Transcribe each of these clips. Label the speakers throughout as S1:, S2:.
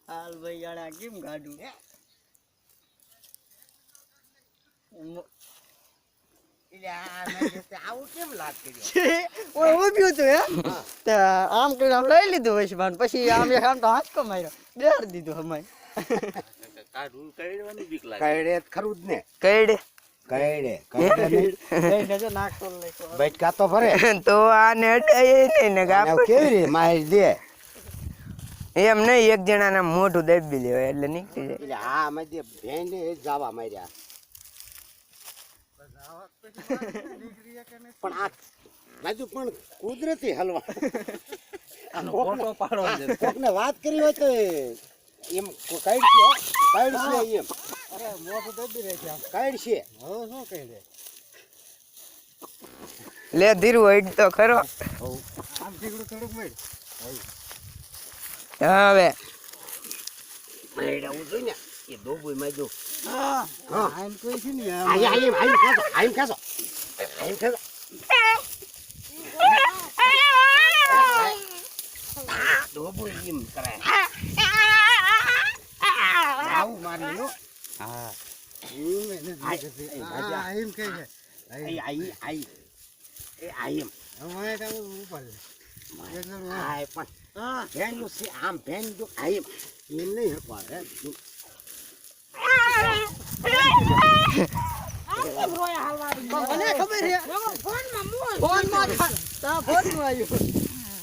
S1: હાલ ભાઈ યાર કેમ ગાડું
S2: આવું કેમ લાગ
S1: ઉભ્યું હતું હે આમ કરીને આમ લઈ લીધું વૈશ્વાન પછી આમ આમ તો હાથ કમાયો બેહાડી દીધું અમારે
S2: કઈડે ખરું જ ને
S3: કઈડે
S1: કઈડે જો નાખતો લઈકો
S2: બેટકા તો ભરે
S3: તો આને અટાય ને ગાપ
S2: કેવી રીતે માહિર દે
S3: એમ નહીં એક જણાના મોઢું દબી લેવાય એટલે નીકળી જાય
S2: એટલે હા મજે ભેંડે જાવા માર્યા પણ આ બાજુ પણ કુદરતી હલવા
S1: ફોટો પાડો
S2: કોકને વાત કરી હોય તો એમ કાઈડ છે એમ
S1: અરે મોટું દબી રહે છે
S2: કાઈડ છે
S1: હવે શું કહી દે
S3: લે ધીરું હેડ તો ખરો
S1: આમ ઠીકડું થોડુંક મળ
S3: હવે
S2: મેડા ઉજો ને એ દોબુય માજો
S1: હા આમ કોઈ છે ને
S2: આઈ ખાસો દોબુય એમ કરે આવું મારી નો હા
S1: એમ કહે છે
S2: આઈ એમ
S1: અમારે તો ઉપર
S2: આય પણ ભેન નું છે આમ ભેન જો આઈ એમ નહીં હકવા હે
S1: મને ખબર છે ફોન માં તા ફોન માં આવ્યો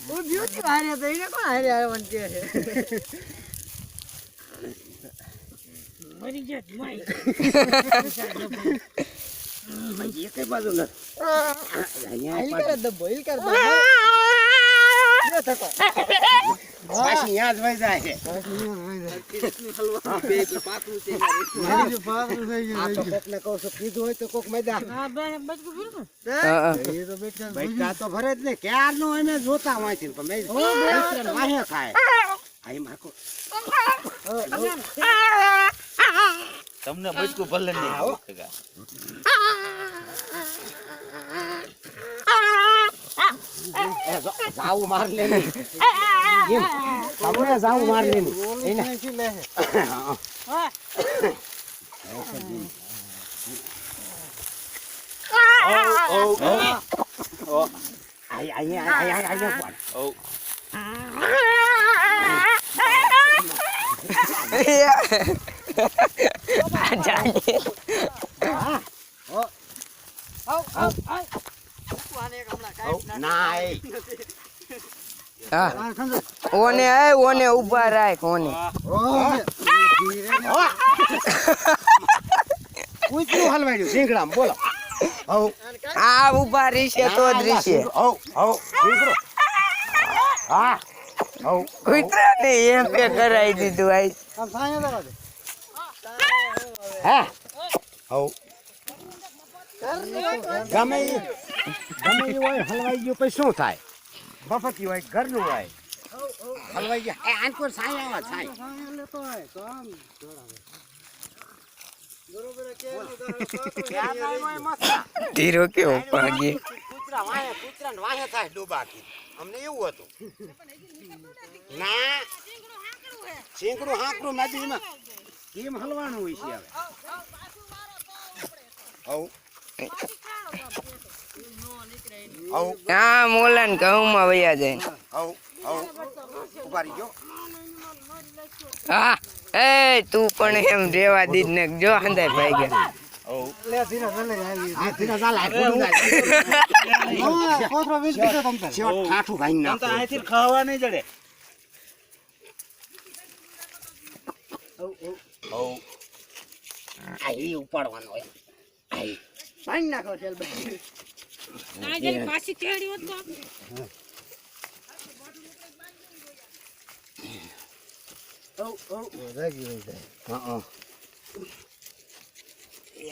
S1: હું બ્યુટી હારે તો એને કોણ હારે આવવાનું કે છે મરી જત માઈ
S2: ભાઈ એક બાજુ ન
S1: હિલ કર દબો હિલ કર દબો જો થકો
S2: પાછી યાદ વઈ જાય છે આ તો કોકને કહું છું કીધું હોય તો કોક મજા બેટા તો ભરે જ ને ક્યારનો એને જોતા વાંચી પણ વાહે ખાય આઈ માકો
S4: તમને બચકું ભલે નહીં આવો
S2: જાવું માર લે એમ તમને જાવું માર લે એને
S3: ઓને ઉભા રાખ ઓને
S2: કૂતરું હલવાડ્યું ઝીંગડામ બોલો
S3: આ ઉભા રીશે તો જ રીશે
S2: હા
S3: કૂતરા ને એમ પે કરાવી દીધું આઈ
S1: આમ સાયા દવા દે
S2: હા ગમે ઈ હોય હલવાઈ ગયું પછી શું થાય બફતી હોય ઘરનું હોય હલવાઈ ગયા આનકોર સાય આવા સાય
S1: સાયા લેતો હોય તો આમ જોડાવે બરોબર કે
S3: ધીરો કેવો પાગે
S2: કૂતરાને વાહે થાય ડૂબાકી અમને એવું હતું ના શેંકડું હાંકડું નદીમાં કેમ હલવાનું હોય છે હવે
S3: હા મોલા ને ઘઉં માં વયા જાય
S2: ઉભારી ગયો
S3: હા એ તું પણ એમ રેવા દીધ ને જો હંદાય ભાઈ ગયા
S1: લે ધીરે ભલે આવી
S2: આ ધીરા ચાલ આ ફૂટું જાય
S1: કોતરો વીસ દીધો તમ તાર
S2: છેવટ ઠાઠું ખાઈ
S4: તમ તો
S2: નાખો
S4: અહીંથી ખાવા નહીં જડે
S2: આ ઈ ઉપાડવાનો હોય
S1: પાણી નાખો ચાલ ભાઈ
S5: પાછી કેડી હોત તો
S1: રાગી રહી જાય
S2: હા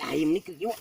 S2: આ એમ નીકળી ગયો